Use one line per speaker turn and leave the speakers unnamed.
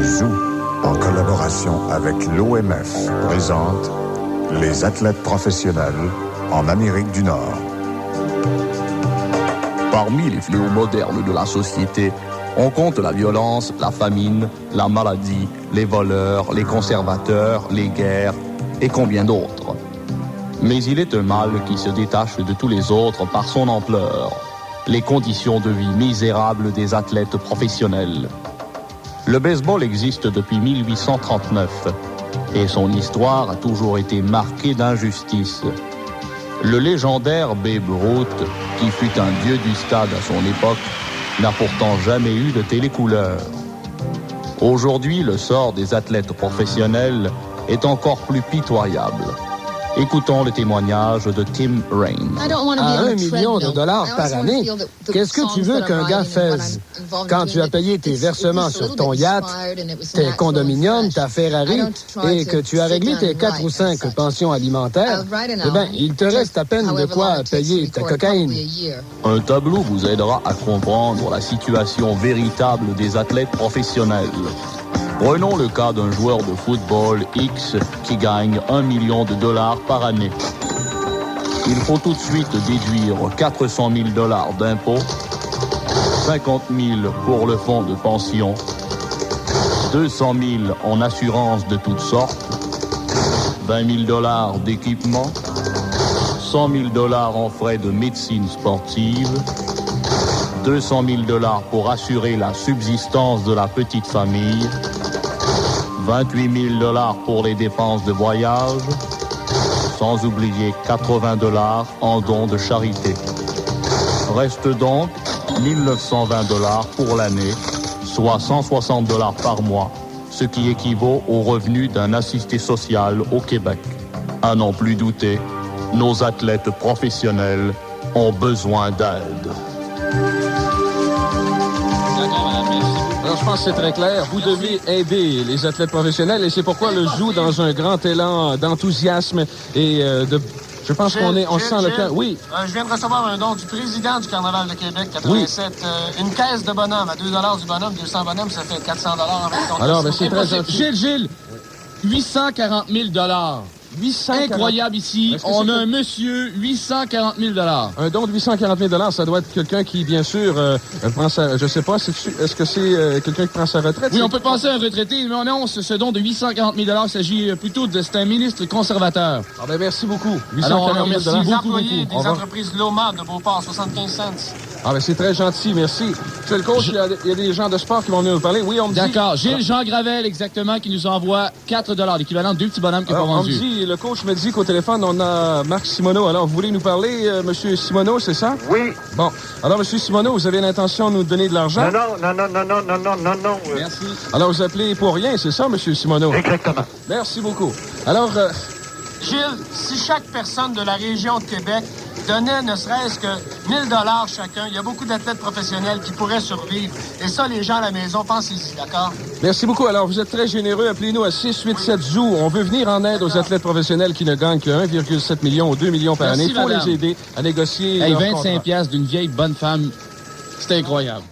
Zoo, en collaboration avec l'OMF, présente les athlètes professionnels en Amérique du Nord.
Parmi les fléaux modernes de la société, on compte la violence, la famine, la maladie, les voleurs, les conservateurs, les guerres et combien d'autres. Mais il est un mal qui se détache de tous les autres par son ampleur, les conditions de vie misérables des athlètes professionnels. Le baseball existe depuis 1839 et son histoire a toujours été marquée d'injustice. Le légendaire Babe Ruth, qui fut un dieu du stade à son époque, n'a pourtant jamais eu de télécouleur. Aujourd'hui, le sort des athlètes professionnels est encore plus pitoyable. Écoutons le témoignage de Tim Raines.
À $1 million par année, qu'est-ce que tu veux qu'un gars fasse? Quand tu as payé tes versements sur ton yacht, tes condominiums, ta Ferrari, et que tu as réglé tes 4 ou 5 pensions alimentaires, eh bien, il te reste à peine de quoi payer ta cocaïne.
Un tableau vous aidera à comprendre la situation véritable des athlètes professionnels. Prenons le cas d'un joueur de football X qui gagne $1 million par année. Il faut tout de suite déduire $400 000 d'impôts, 50 000 pour le fonds de pension, 200 000 en assurance de toutes sortes, 20 000 d'équipement, 100 000 en frais de médecine sportive, 200 000 pour assurer la subsistance de la petite famille, 28 000 pour les dépenses de voyage, sans oublier 80 en dons de charité. Reste donc 1 920 pour l'année, soit 160 par mois, ce qui équivaut au revenu d'un assisté social au Québec. À n'en plus douter, nos athlètes professionnels ont besoin d'aide.
Alors, je pense que c'est très clair. Vous devez aider les athlètes professionnels et c'est pourquoi le Zoo, dans un grand élan d'enthousiasme et de... Je pense on sent le cœur. Oui.
Je viens de recevoir un don du président du Carnaval de Québec, 87. Oui. Une caisse de bonhomme à $2 du bonhomme, 200 bonhommes, ça fait 400 en fait.
Alors, ben, c'est très gentil.
Gilles, 840 000 Incroyable ici. On a un monsieur, 840 000
Un don de 840 000 ça doit être quelqu'un qui, bien sûr, prend sa... Je sais pas, est-ce que c'est quelqu'un qui prend sa retraite?
Oui, on peut penser à un retraité, mais non, ce don de 840 000 il s'agit plutôt c'est un ministre conservateur.
Ah ben merci beaucoup.
840 000
Les employés des entreprises Loma de Beauport, 75 cents.
Ah ben c'est très gentil, merci. Monsieur le coach, il y a des gens de sport qui vont venir nous parler. Oui, on me dit...
D'accord. Gilles Jean Gravel, exactement, qui nous envoie 4 l'équivalent de 2 petits bonhommes qui n'ont pas vendu.
Le coach me dit qu'au téléphone, on a Marc Simoneau. Alors, vous voulez nous parler, Monsieur Simoneau, c'est ça?
Oui.
Bon. Alors, Monsieur Simoneau, vous avez l'intention de nous donner de l'argent?
Non.
Merci.
Alors, vous appelez pour rien, c'est ça, Monsieur Simoneau?
Exactement.
Merci beaucoup. Alors,
Gilles, si chaque personne de la région de Québec donnait ne serait-ce que 1 000 chacun, il y a beaucoup d'athlètes professionnels qui pourraient survivre. Et ça, les gens à la maison, pensez-y, d'accord?
Merci beaucoup. Alors, vous êtes très généreux. Appelez-nous à 687-ZOO. On veut venir en aide aux athlètes professionnels qui ne gagnent que 1,7 million ou 2 millions par année. Il faut les aider à négocier.
25$ d'une vieille bonne femme, c'est incroyable.